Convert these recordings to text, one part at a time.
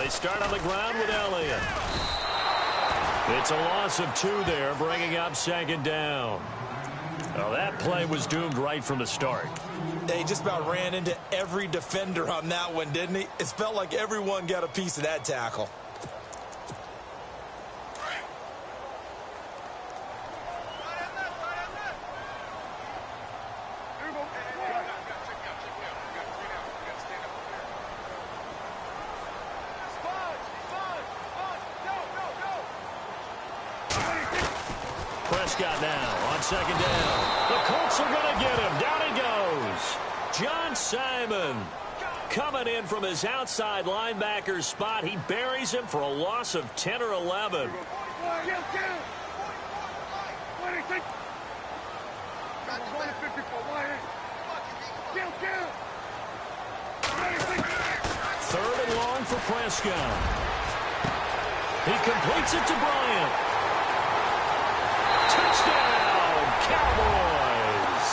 They start on the ground with Elliott. It's a loss of 2 there, bringing up second down. Well, that play was doomed right from the start. They just about ran into every defender on that one, didn't he? It felt like everyone got a piece of that tackle. Prescott now on second down. The Colts are going to get him. Down he goes. John Simon coming in from his outside linebacker spot. He buries him for a loss of 10 or 11. Third and long for Prescott. He completes it to Bryant. Touchdown, Cowboys.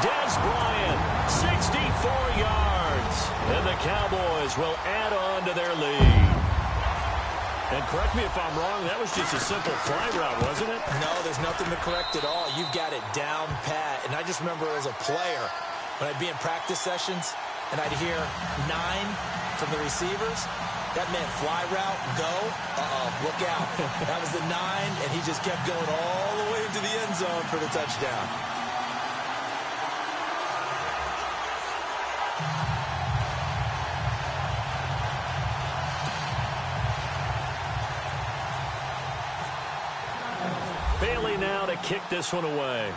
Dez Bryant, 64 yards. And the Cowboys will add on to their lead. And correct me if I'm wrong, that was just a simple fly route, wasn't it? No, there's nothing to correct at all. You've got it down pat. And I just remember as a player, when I'd be in practice sessions, and I'd hear 9 from the receivers, that meant fly route, go, look out. That was the 9, and he just kept going all the way into the end zone for the touchdown. Bailey now to kick this one away.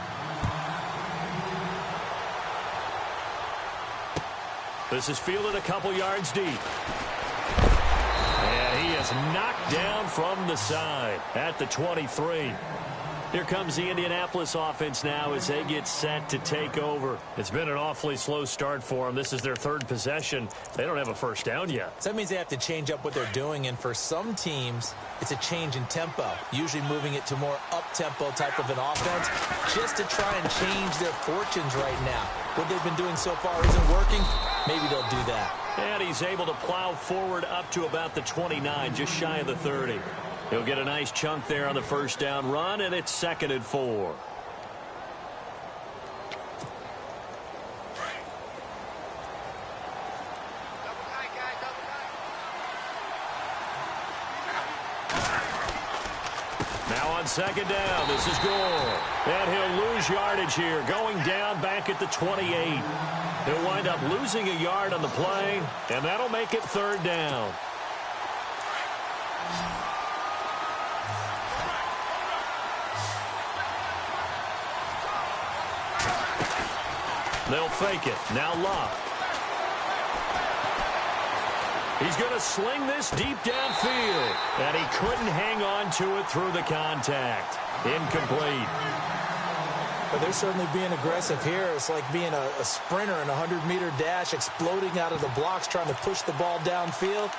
This is fielded a couple yards deep. And he is knocked down from the side at the 23. Here comes the Indianapolis offense now as they get set to take over. It's been an awfully slow start for them. This is their 3rd possession. They don't have a first down yet. So that means they have to change up what they're doing, and for some teams, it's a change in tempo, usually moving it to more up-tempo type of an offense just to try and change their fortunes right now. What they've been doing so far isn't working. Maybe they'll do that. And he's able to plow forward up to about the 29, just shy of the 30. He'll get a nice chunk there on the first down run, and it's 2nd and 4. Now on second down, this is Gore. And he'll lose yardage here, going down back at the 28. He'll wind up losing a yard on the play, and that'll make it 3rd down. They'll fake it. Now Locke. He's going to sling this deep downfield. And he couldn't hang on to it through the contact. Incomplete. But they're certainly being aggressive here. It's like being a sprinter in a 100-meter dash, exploding out of the blocks, trying to push the ball downfield.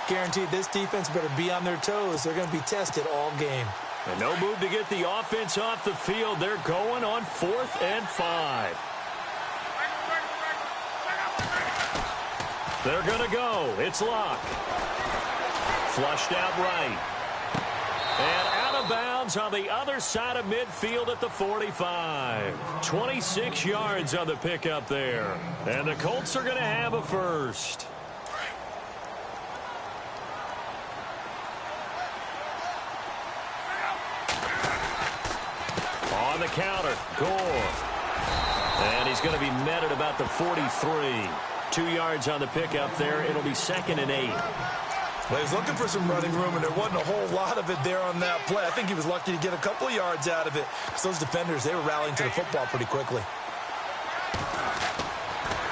Guaranteed this defense better be on their toes. They're going to be tested all game. And no move to get the offense off the field. They're going on 4th and 5. They're going to go. It's Locke. Flushed out right. And out of bounds on the other side of midfield at the 45. 26 yards on the pickup there. And the Colts are going to have a first. On the counter, Gore. And he's going to be met at about the 43. 2 yards on the pickup there. It'll be 2nd and 8. Well, he's looking for some running room, and there wasn't a whole lot of it there on that play. I think he was lucky to get a couple of yards out of it. So those defenders, they were rallying to the football pretty quickly.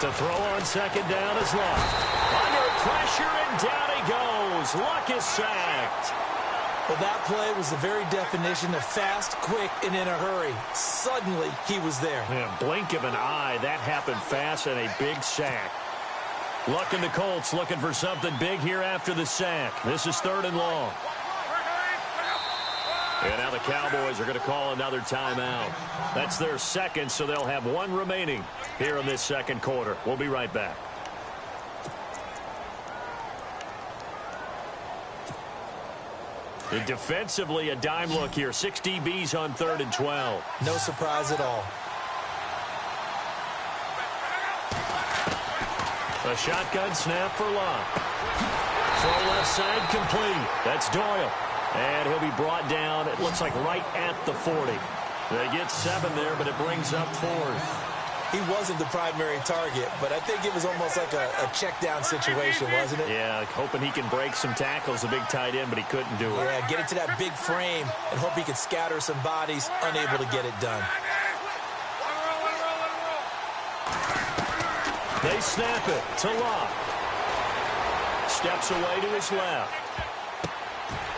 To throw on second down is Luck. Under pressure, and down he goes. Luck is sacked. Well, that play was the very definition of fast, quick, and in a hurry. Suddenly, he was there. Yeah, blink of an eye. That happened fast, and a big sack. Luck and the Colts looking for something big here after the sack. This is 3rd and long. And now the Cowboys are going to call another timeout. That's their 2nd, so they'll have 1 remaining here in this 2nd quarter. We'll be right back. And defensively, a dime look here. 6 DBs on 3rd and 12. No surprise at all. A shotgun snap for Locke. Throw left side complete. That's Doyle. And he'll be brought down, it looks like right at the 40. They get 7 there, but it brings up 4th. He wasn't the primary target, but I think it was almost like a check down situation, wasn't it? Yeah, hoping he can break some tackles, a big tight end, but he couldn't do it. Yeah, get into that big frame and hope he can scatter some bodies, unable to get it done. They snap it to Locke. Steps away to his left.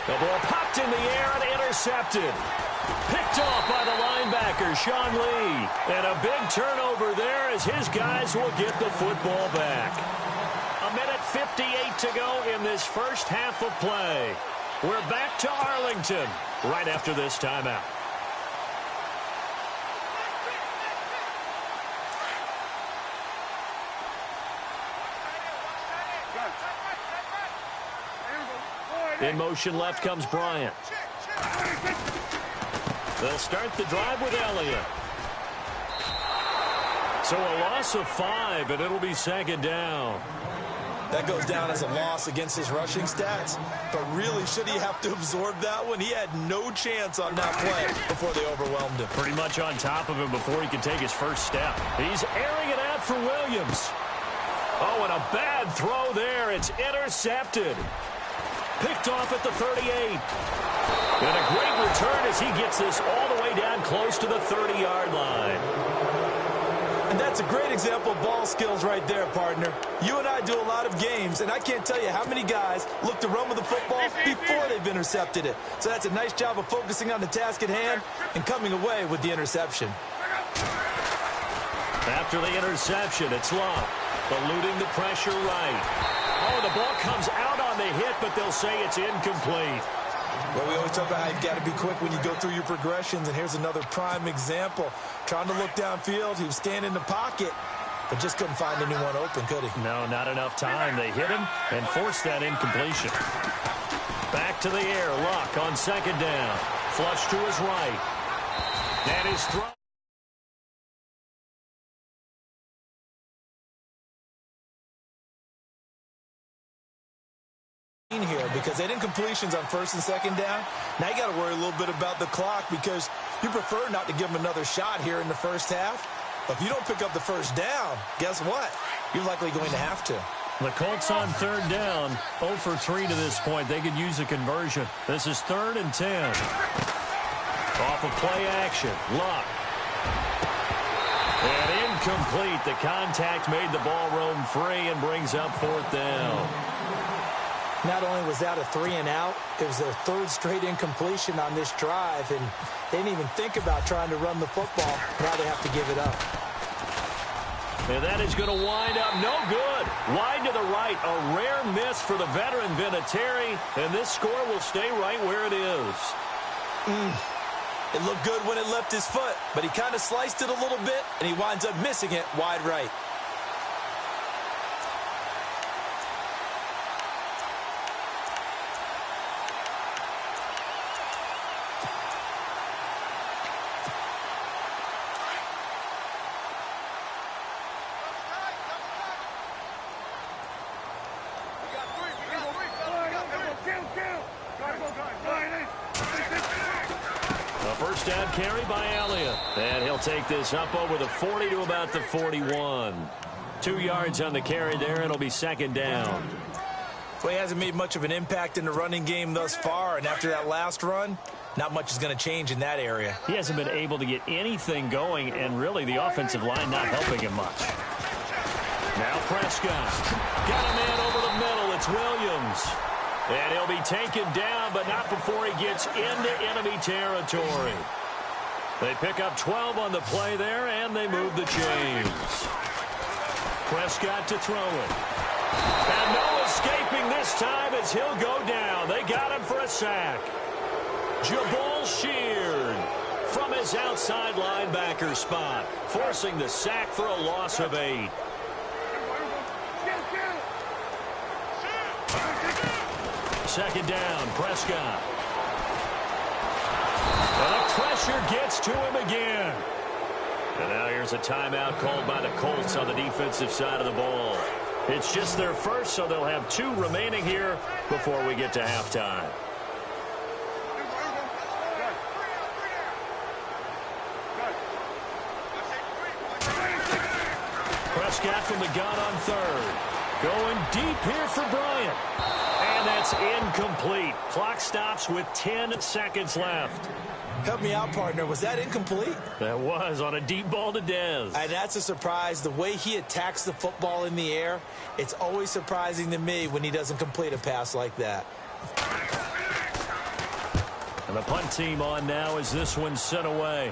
The ball popped in the air and intercepted. Picked off by the linebacker, Sean Lee. And a big turnover there as his guys will get the football back. 1:58 to go in this first half of play. We're back to Arlington right after this timeout. In motion left comes Bryant. They'll start the drive with Elliott. So a loss of 5, and it'll be 2nd down. That goes down as a loss against his rushing stats. But really, should he have to absorb that one? He had no chance on that play before they overwhelmed him. Pretty much on top of him before he could take his first step. He's airing it out for Williams. Oh, and a bad throw there. It's intercepted. Picked off at the 38. And a great return as he gets this all the way down close to the 30-yard line. And that's a great example of ball skills right there, partner. You and I do a lot of games, and I can't tell you how many guys look to run with the football before they've intercepted it. So that's a nice job of focusing on the task at hand and coming away with the interception. After the interception, it's Locke, eluding the pressure right. Oh, the ball comes out on the hit, but they'll say it's incomplete. Well, we always talk about how you've got to be quick when you go through your progressions, and here's another prime example. Trying to look downfield, he was standing in the pocket, but just couldn't find anyone open, could he? No, not enough time. They hit him and forced that incompletion. Back to the air, Locke on 2nd down. Flush to his right. And his throw. Here because they didn't completions on 1st and 2nd down. Now you got to worry a little bit about the clock because you prefer not to give them another shot here in the first half. But if you don't pick up the first down, guess what? You're likely going to have to. The Colts on 3rd down, 0 for 3 to this point. They could use a conversion. This is 3rd and 10. Off of play action, Locke. And incomplete. The contact made the ball roam free and brings up 4th down. Not only was that a 3-and-out, it was their 3rd straight incompletion on this drive, and they didn't even think about trying to run the football. Now they have to give it up. And that is going to wind up no good. Wide to the right, a rare miss for the veteran Vinatieri, and this score will stay right where it is. It looked good when it left his foot, but he kind of sliced it a little bit, and he winds up missing it wide right. First down carry by Elliott. And he'll take this up over the 40 to about the 41. 2 yards on the carry there, and it'll be 2nd down. Well, he hasn't made much of an impact in the running game thus far, and after that last run, not much is going to change in that area. He hasn't been able to get anything going, and really the offensive line not helping him much. Now Prescott. Got a man over the middle. It's Williams. And he'll be taken down, but not before he gets into enemy territory. They pick up 12 on the play there, and they move the chains. Prescott to throw it. And no escaping this time as he'll go down. They got him for a sack. Jabal Sheard from his outside linebacker spot, forcing the sack for a loss of 8. Second down, Prescott. And the pressure gets to him again. And now here's a timeout called by the Colts on the defensive side of the ball. It's just their first, so they'll have 2 remaining here before we get to halftime. Prescott from the gun on third. Going deep here for Bryant. And that's incomplete. Clock stops with 10 seconds left. Help me out, partner. Was that incomplete? That was on a deep ball to Dez. And that's a surprise. The way he attacks the football in the air, it's always surprising to me when he doesn't complete a pass like that. And the punt team on now as this one's sent away.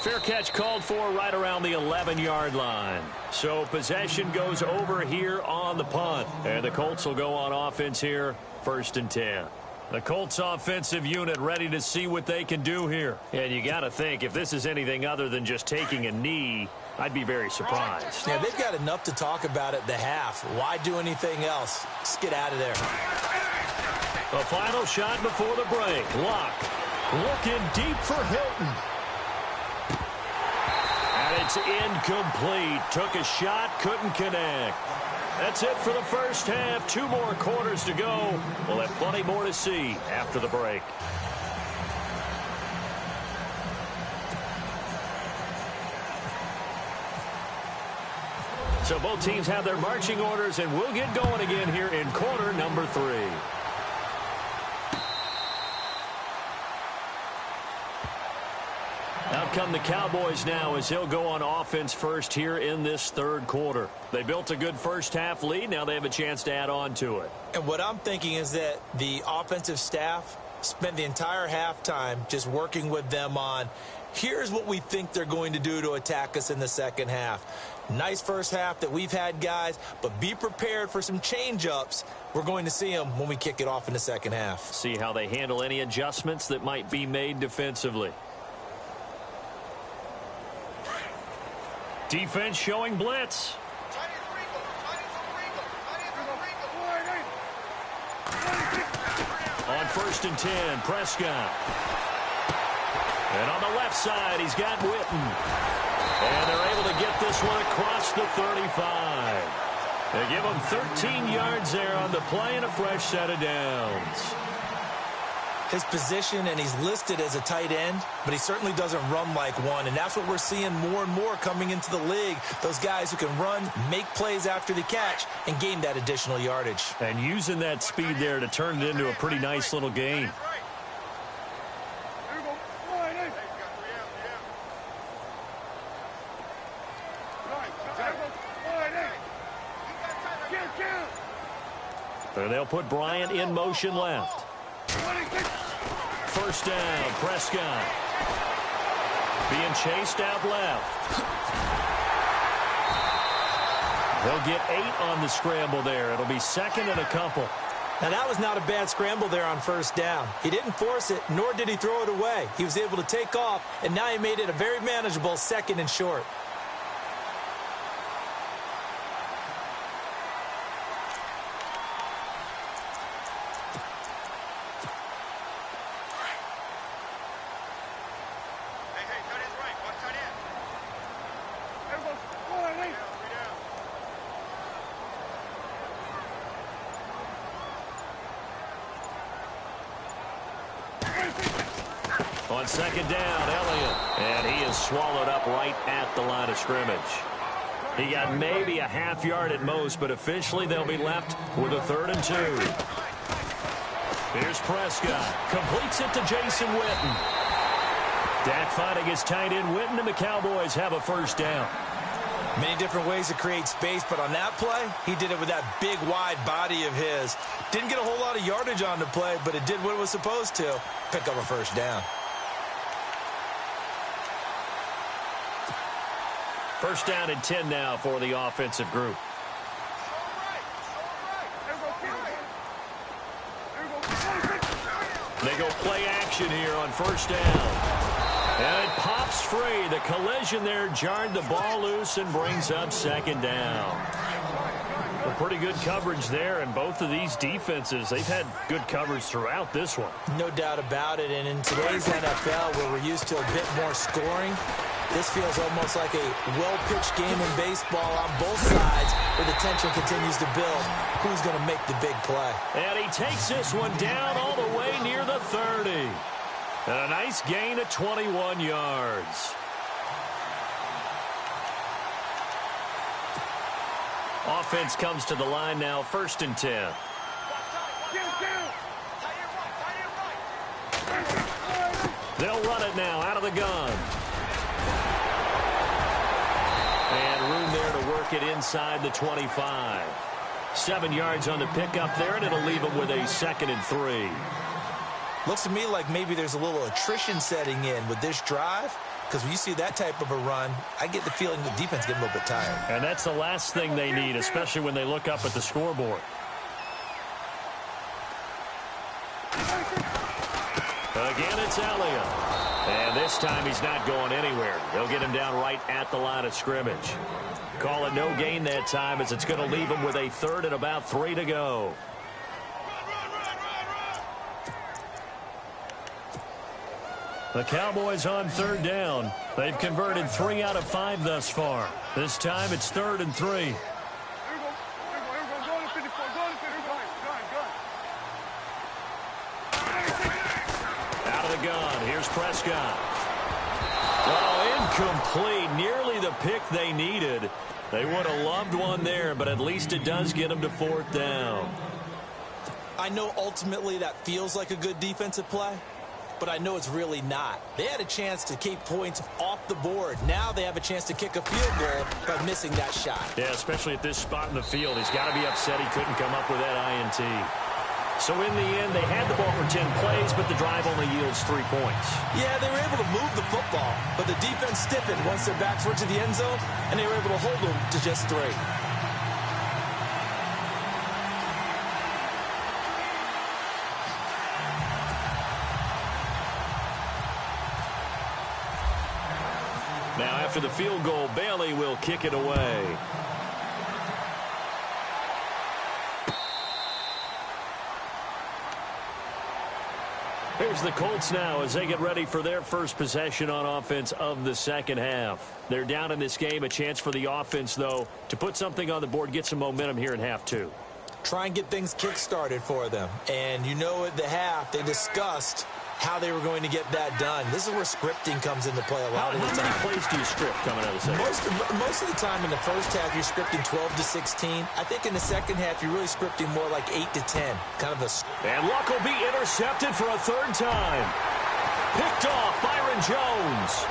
Fair catch called for right around the 11-yard line. So possession goes over here on the punt. And the Colts will go on offense here, 1st and 10. The Colts offensive unit ready to see what they can do here. And you got to think, if this is anything other than just taking a knee, I'd be very surprised. Yeah, they've got enough to talk about at the half. Why do anything else? Just get out of there. The final shot before the break. Lock looking deep for Hilton. And it's incomplete. Took a shot, couldn't connect. That's it for the first half. 2 more quarters to go. We'll have plenty more to see after the break. So both teams have their marching orders, and we'll get going again here in quarter number 3. Out come the Cowboys now as they'll go on offense first here in this 3rd quarter. They built a good first half lead. Now they have a chance to add on to it. And what I'm thinking is that the offensive staff spent the entire halftime just working with them on, here's what we think they're going to do to attack us in the second half. Nice first half that we've had, guys, but be prepared for some change-ups. We're going to see them when we kick it off in the second half. See how they handle any adjustments that might be made defensively. Defense showing blitz. On 1st and 10, Prescott. And on the left side, he's got Witten. And they're able to get this one across the 35. They give him 13 yards there on the play and a fresh set of downs. His position, and he's listed as a tight end, but he certainly doesn't run like one, and that's what we're seeing more and more coming into the league. Those guys who can run, make plays after the catch, and gain that additional yardage. And using that speed there to turn it into a pretty nice little gain. So they'll put Bryant in motion left. First down, Prescott. Being chased out left. They'll get 8 on the scramble there. It'll be 2nd and a couple. Now, that was not a bad scramble there on first down. He didn't force it, nor did he throw it away. He was able to take off, and now he made it a very manageable 2nd and short. On 2nd down, Elliott. And he is swallowed up right at the line of scrimmage. He got maybe a half yard at most, but officially they'll be left with a 3rd and 2. Here's Prescott. Completes it to Jason Witten. Dak finding his tight end Witten, and the Cowboys have a first down. Many different ways to create space, but on that play, he did it with that big, wide body of his. Didn't get a whole lot of yardage on the play, but it did what it was supposed to. Pick up a first down. First down and 10 now for the offensive group. They go play action here on first down. And it pops free. The collision there jarred the ball loose and brings up 2nd down. The pretty good coverage there, and both of these defenses, they've had good coverage throughout this one. No doubt about it, and in today's NFL, where we're used to a bit more scoring, this feels almost like a well-pitched game in baseball on both sides, where the tension continues to build. Who's going to make the big play? And he takes this one down all the way near the 30. And a nice gain of 21 yards. Offense comes to the line now, 1st and 10. They'll run it now out of the gun. And room there to work it inside the 25. 7 yards on the pickup there, and it'll leave them with a 2nd and 3. Looks to me like maybe there's a little attrition setting in with this drive, because when you see that type of a run, I get the feeling the defense getting a little bit tired. And that's the last thing they need, especially when they look up at the scoreboard. Again, it's Elliott. And this time he's not going anywhere. They'll get him down right at the line of scrimmage. Call it no gain that time, as it's going to leave him with a 3rd and about 3 to go. The Cowboys on 3rd down. They've converted 3 out of 5 thus far. This time it's 3rd and 3. Out of the gun. Here's Prescott. Oh, incomplete. Nearly the pick they needed. They would have loved one there, but at least it does get them to 4th down. I know ultimately that feels like a good defensive play, but I know it's really not. They had a chance to keep points off the board. Now they have a chance to kick a field goal by missing that shot. Yeah, especially at this spot in the field. He's got to be upset he couldn't come up with that INT. So in the end, they had the ball for 10 plays, but the drive only yields 3 points. Yeah, they were able to move the football, but the defense stiffened once their backs were to the end zone, and they were able to hold them to just 3. Now after the field goal, Bailey will kick it away. Here's the Colts now as they get ready for their first possession on offense of the second half. They're down in this game. A chance for the offense, though, to put something on the board, get some momentum here in half 2. Try and get things kick-started for them. And you know at the half, they discussed how they were going to get that done. This is where scripting comes into play a lot of the time. How many plays do you script coming out of the second? Most of the time in the first half, you're scripting 12 to 16. I think in the second half, you're really scripting more like 8 to 10. Kind of a... And Luck will be intercepted for a 3rd time. Picked off Byron Jones.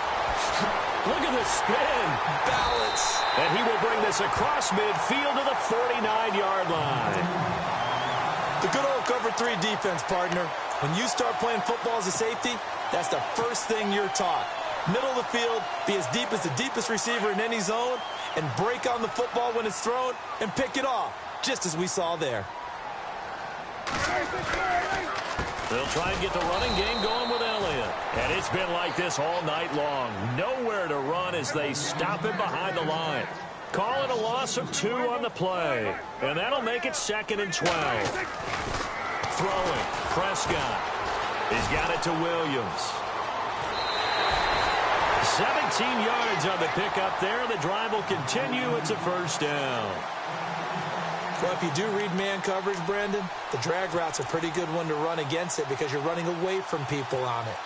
Look at the spin. Balance. And he will bring this across midfield to the 49-yard line. The good old cover 3 defense, partner. When you start playing football as a safety, that's the first thing you're taught. Middle of the field, be as deep as the deepest receiver in any zone, and break on the football when it's thrown and pick it off, just as we saw there. They'll try and get the running game going with Elliott. And it's been like this all night long. Nowhere to run as they stop him behind the line. Call it a loss of 2 on the play. And that'll make it 2nd and 12. Throwing, Prescott. He's got it to Williams. 17 yards on the pickup there. The drive will continue. It's a 1st down. Well, if you do read man coverage, Brandon, the drag route's a pretty good one to run against it because you're running away from people on it.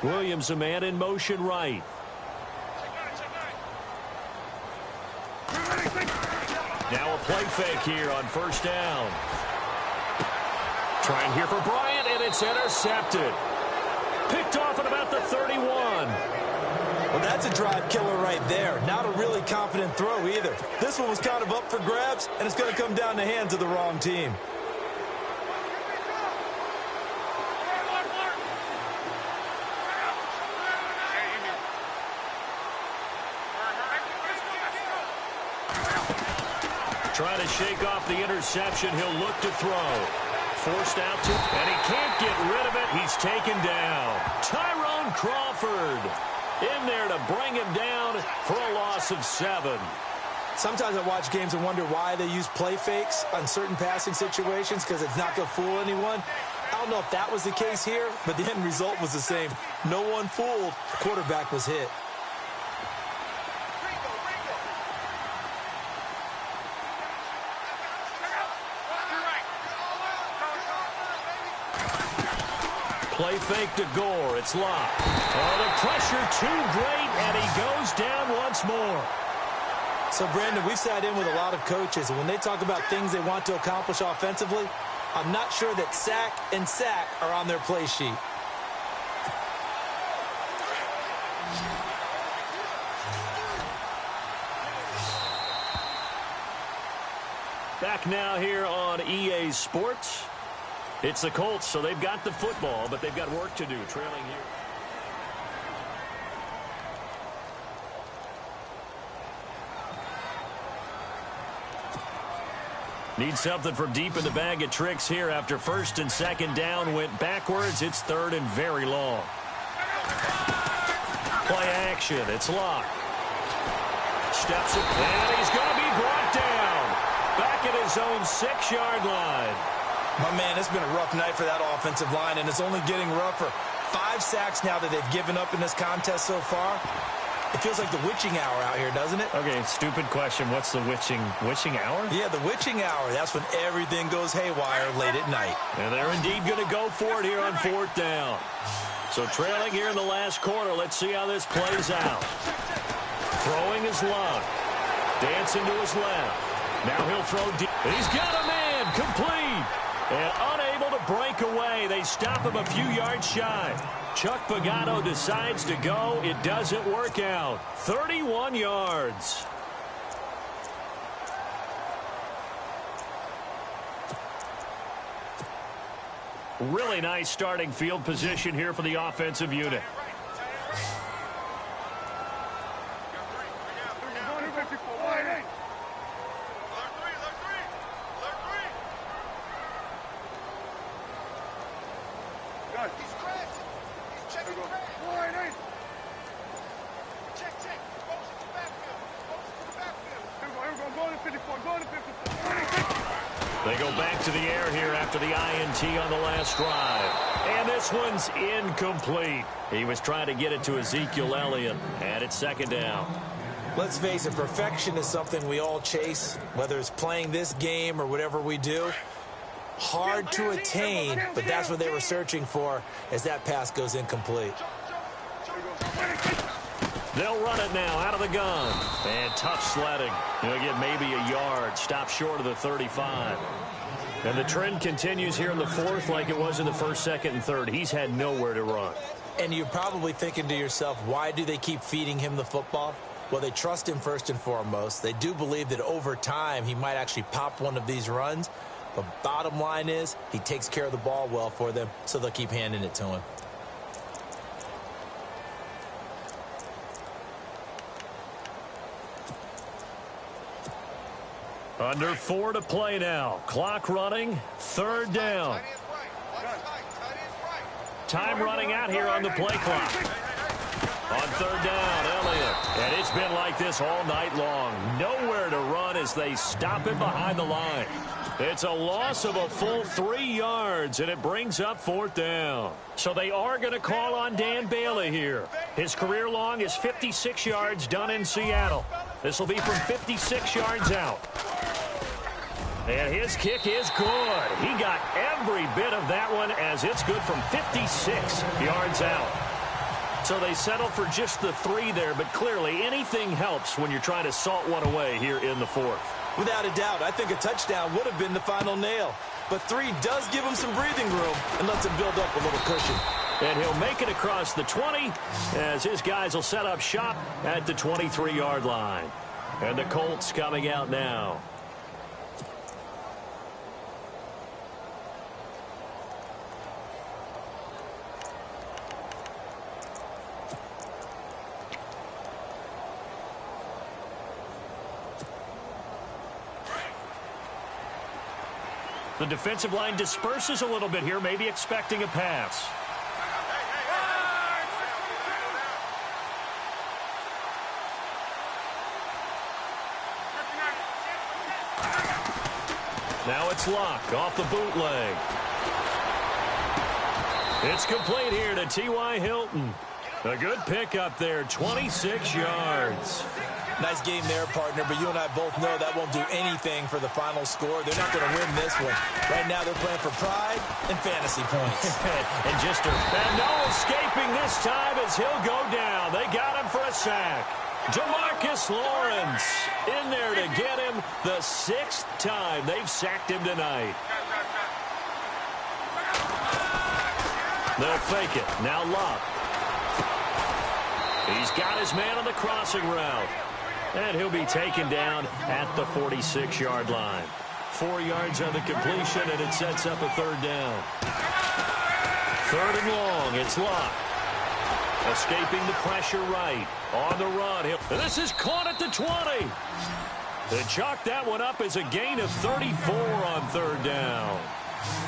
Williams, a man in motion right. Now a play fake here on 1st down. Trying here for Bryant, and it's intercepted. Picked off at about the 31. Well, that's a drive killer right there. Not a really confident throw either. This one was kind of up for grabs, and it's going to come down the hands of the wrong team. Trying to shake off the interception. He'll look to throw. Forced out to, and he can't get rid of it. He's taken down. Tyrone Crawford in there to bring him down for a loss of 7. Sometimes I watch games and wonder why they use play fakes on certain passing situations, because it's not going to fool anyone. I don't know if that was the case here, but the end result was the same. No one fooled. The quarterback was hit. Play fake to Gore. It's locked. Oh, the pressure too great, and he goes down once more. So, Brandon, we've sat in with a lot of coaches, and when they talk about things they want to accomplish offensively, I'm not sure that sack and sack are on their play sheet. Back now here on EA Sports. It's the Colts, so they've got the football, but they've got work to do, trailing here. Need something from deep in the bag of tricks here after first and second down went backwards. It's third and very long. Play action. It's locked. Steps up, and he's going to be brought down. Back at his own 6-yard line. My man, it's been a rough night for that offensive line, and it's only getting rougher. 5 sacks now that they've given up in this contest so far. It feels like the witching hour out here, doesn't it? Okay, stupid question. What's the witching hour? Yeah, the witching hour. That's when everything goes haywire late at night. And they're indeed going to go for it here on 4th down. So trailing here in the last quarter. Let's see how this plays out. Throwing his locked. Dancing to his left. Now he'll throw deep. He's got a man. Complete. And unable to break away. They stop him a few yards shy. Chuck Pagano decides to go. It doesn't work out. 31 yards. Really nice starting field position here for the offensive unit. They go back to the air here after the INT on the last drive. And this one's incomplete. He was trying to get it to Ezekiel Elliott, and it's 2nd down. Let's face it, perfection is something we all chase, whether it's playing this game or whatever we do. Hard to attain, but that's what they were searching for as that pass goes incomplete. They'll run it now out of the gun. And tough sledding. He'll get maybe a yard. Stop short of the 35. And the trend continues here in the 4th like it was in the 1st, 2nd, and 3rd. He's had nowhere to run. And you're probably thinking to yourself, why do they keep feeding him the football? Well, they trust him first and foremost. They do believe that over time he might actually pop one of these runs. But bottom line is he takes care of the ball well for them, so they'll keep handing it to him. Under 4 to play now. Clock running. 3rd down. Time running out here on the play clock. On 3rd down, Elliott. And it's been like this all night long. Nowhere to run as they stop him behind the line. It's a loss of a full 3 yards, and it brings up 4th down. So they are going to call on Dan Bailey here. His career long is 56 yards done in Seattle. This will be from 56 yards out. And his kick is good. He got every bit of that one as it's good from 56 yards out. So they settle for just the 3 there, but clearly anything helps when you're trying to salt one away here in the 4th. Without a doubt, I think a touchdown would have been the final nail. But 3 does give him some breathing room and lets him build up a little cushion. And he'll make it across the 20 as his guys will set up shop at the 23-yard line. And the Colts coming out now. The defensive line disperses a little bit here, maybe expecting a pass. Now it's Luck off the bootleg. It's complete here to T.Y. Hilton. A good pickup there, 26 yards. Nice game there, partner, but you and I both know that won't do anything for the final score. They're not going to win this one. Right now they're playing for pride and fantasy points. and no escaping this time as he'll go down. They got him for a sack. Demarcus Lawrence in there to get him the 6th time they've sacked him tonight. They'll fake it. Now Luck. He's got his man on the crossing route. And he'll be taken down at the 46-yard line. 4 yards on the completion, and it sets up a 3rd down. 3rd and long. It's Luck. Escaping the pressure right. On the run. And this is caught at the 20. They chalk that one up as a gain of 34 on 3rd down.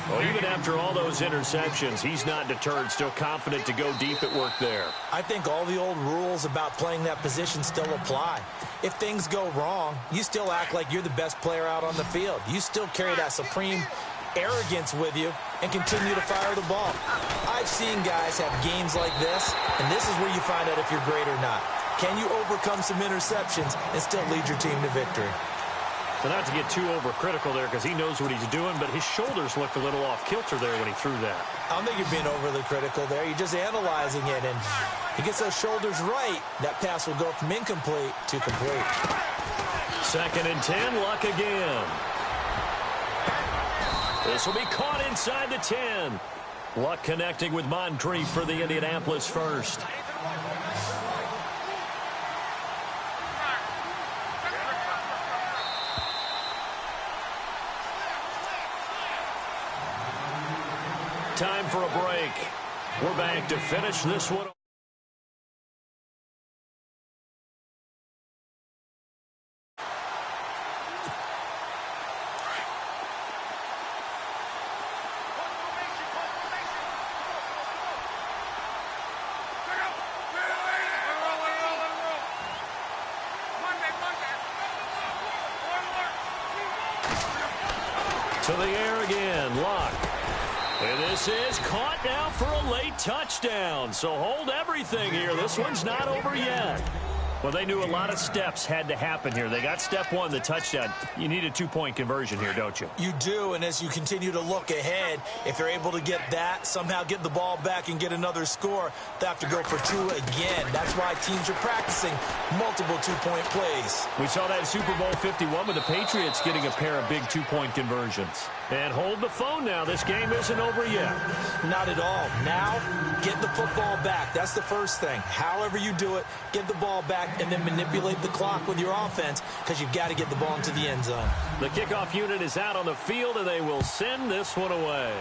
Well, even after all those interceptions, he's not deterred, still confident to go deep at work there. I think all the old rules about playing that position still apply. If things go wrong, you still act like you're the best player out on the field. You still carry that supreme arrogance with you and continue to fire the ball. I've seen guys have games like this, and this is where you find out if you're great or not. Can you overcome some interceptions and still lead your team to victory? So not to get too overcritical there because he knows what he's doing, but his shoulders looked a little off kilter there when he threw that. I don't think you're being overly critical there. You're just analyzing it, and he gets those shoulders right. That pass will go from incomplete to complete. 2nd and 10, Luck again. This will be caught inside the 10. Luck connecting with Moncrief for the Indianapolis first. Time for a break. We're back to finish this one. To the air again, Luck. And this is caught now for a late touchdown. So hold everything here. This one's not over yet. Well, they knew a lot of steps had to happen here. They got step 1, the touchdown. You need a 2-point conversion here, don't you? You do, and as you continue to look ahead, if they're able to get that, somehow get the ball back and get another score, they have to go for 2 again. That's why teams are practicing multiple 2-point plays. We saw that in Super Bowl 51 with the Patriots getting a pair of big 2-point conversions. And hold the phone now. This game isn't over yet. Not at all. Now, get the football back. That's the first thing. However you do it, get the ball back and then manipulate the clock with your offense because you've got to get the ball into the end zone. The kickoff unit is out on the field, and they will send this one away.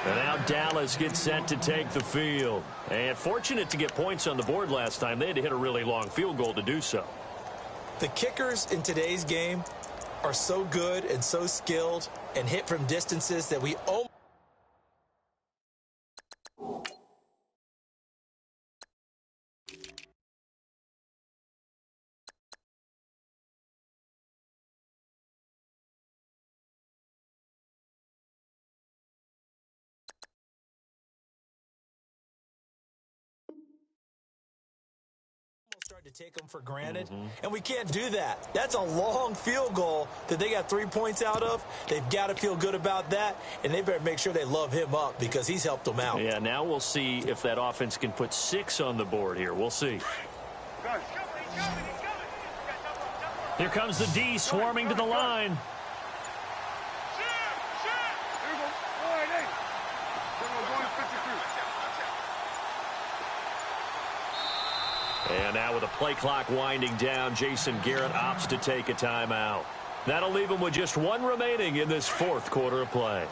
And now Dallas gets set to take the field. And fortunate to get points on the board last time. They had to hit a really long field goal to do so. The kickers in today's game are so good and so skilled and hit from distances that we almost start to take them for granted, and we can't do that. That's a long field goal that they got 3 points out of. They've got to feel good about that, and they better make sure they love him up because he's helped them out. Yeah, now we'll see if that offense can put 6 on the board here. We'll see. Here comes the D swarming to the line. And now with the play clock winding down, Jason Garrett opts to take a timeout. That'll leave him with just 1 remaining in this 4th quarter of play.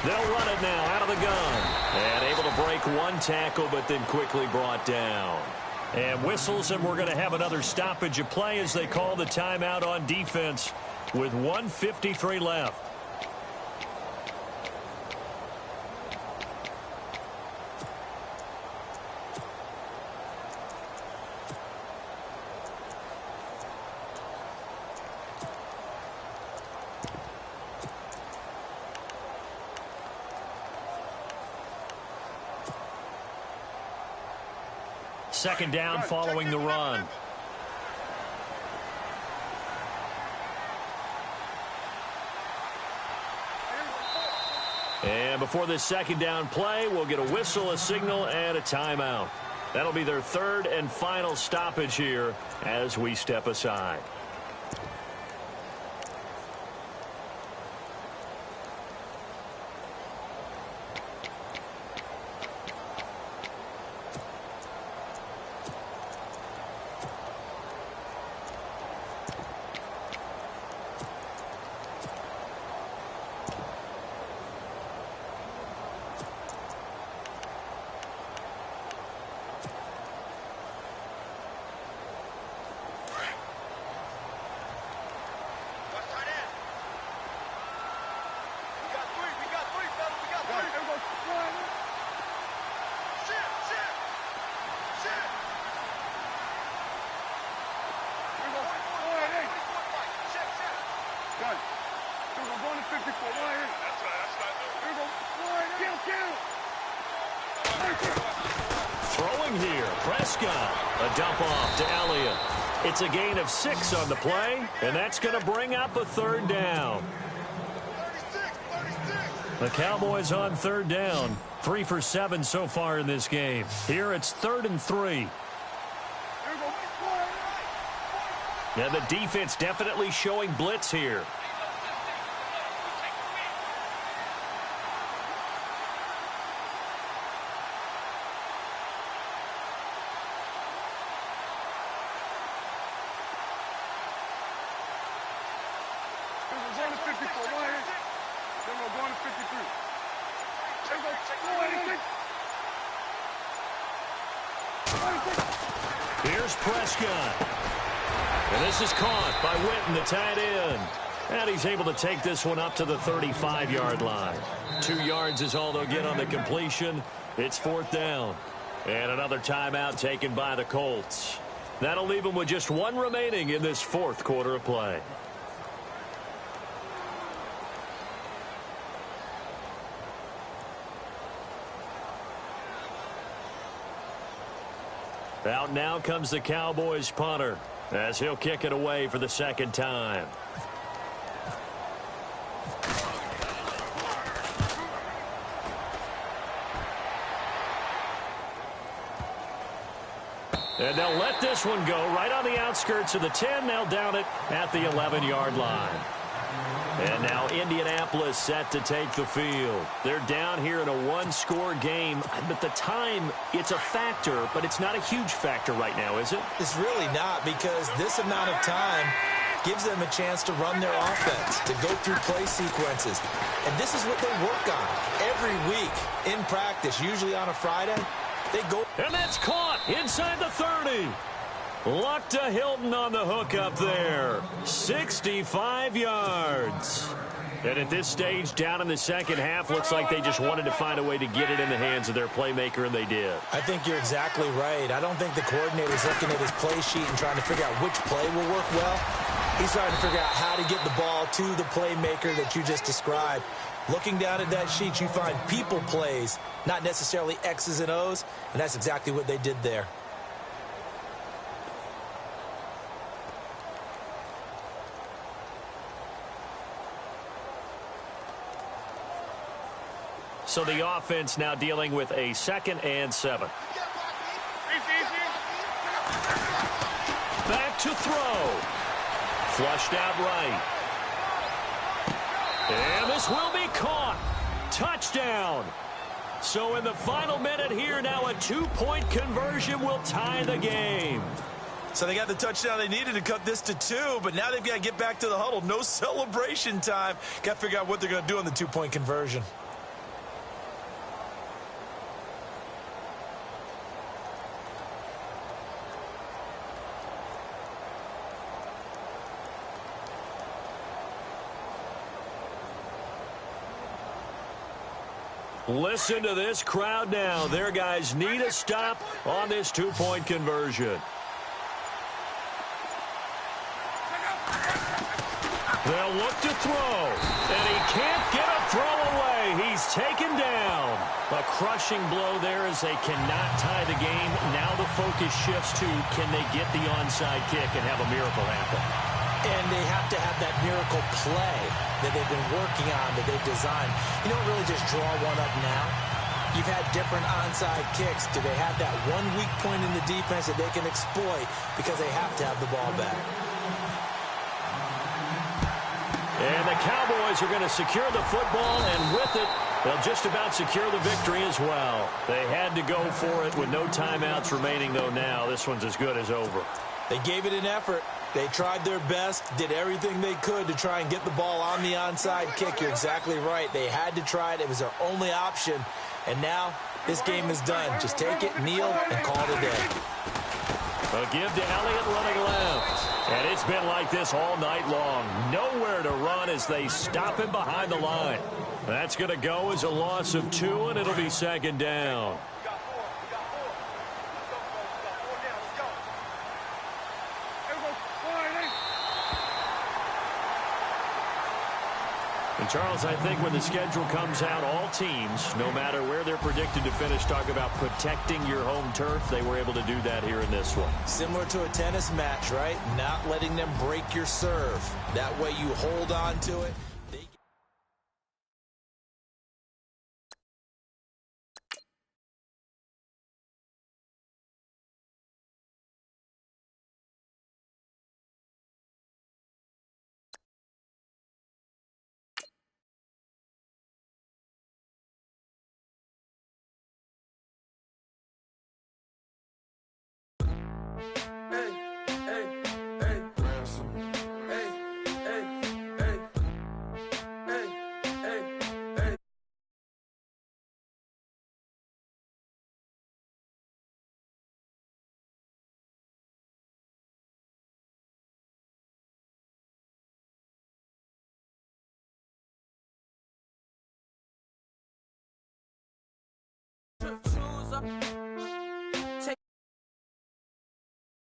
They'll run it now out of the gun. And able to break one tackle, but then quickly brought down. And whistles, and we're going to have another stoppage of play as they call the timeout on defense with 1:53 left. Second down following the run. And before this second down play, we'll get a whistle, a signal, and a timeout. That'll be their third and final stoppage here as we step aside. Throwing here, Prescott. A dump off to Elliott. It's a gain of 6 on the play, and that's going to bring up a third down. The Cowboys on third down. 3 for 7 so far in this game. Here it's 3rd and 3. And the defense definitely showing blitz here. Here's Prescott. And this is caught by Witten, the tight end. And he's able to take this one up to the 35-yard line. 2 yards is all they'll get on the completion. It's 4th down. And another timeout taken by the Colts. That'll leave them with just 1 remaining in this 4th quarter of play. Out now comes the Cowboys punter as he'll kick it away for the second time. And they'll let this one go right on the outskirts of the 10. They'll down it at the 11-yard line. And now Indianapolis set to take the field. They're down here in a 1-score game. But the time, it's a factor, but it's not a huge factor right now, is it? It's really not, because this amount of time gives them a chance to run their offense, to go through play sequences. And this is what they work on every week in practice, usually on a Friday. They go. And that's caught inside the 30. Luck to Hilton on the hook up there. 65 yards. And at this stage, down in the second half, looks like they just wanted to find a way to get it in the hands of their playmaker, and they did. I think you're exactly right. I don't think the coordinator's looking at his play sheet and trying to figure out which play will work well. He's trying to figure out how to get the ball to the playmaker that you just described. Looking down at that sheet, you find people plays, not necessarily X's and O's, and that's exactly what they did there. So the offense now dealing with a 2nd and 7. Back to throw. Flushed out right. And this will be caught. Touchdown. So in the final minute here, now a 2-point conversion will tie the game. So they got the touchdown they needed to cut this to 2, but now they've got to get back to the huddle. No celebration time. Got to figure out what they're going to do on the 2-point conversion. Listen to this crowd now. Their guys need a stop on this two-point conversion. They'll look to throw, and he can't get a throw away. He's taken down. A crushing blow there as they cannot tie the game. Now the focus shifts to, can they get the onside kick and have a miracle happen? And they have to have that miracle play that they've been working on, that they've designed. You don't really just draw one up now. You've had different onside kicks. Do they have that one weak point in the defense that they can exploit because they have to have the ball back? And the Cowboys are going to secure the football, and with it, they'll just about secure the victory as well. They had to go for it with no timeouts remaining, though now. This one's as good as over. They gave it an effort. They tried their best, did everything they could to try and get the ball on the onside kick. You're exactly right. They had to try it. It was their only option. And now this game is done. Just take it, kneel, and call it a day. A give to Elliott running left. And it's been like this all night long. Nowhere to run as they stop him behind the line. That's going to go as a loss of 2, and it'll be second down. And Charles, I think when the schedule comes out, all teams, no matter where they're predicted to finish, talk about protecting your home turf. They were able to do that here in this one. Similar to a tennis match, right? Not letting them break your serve. That way you hold on to it. Choose up.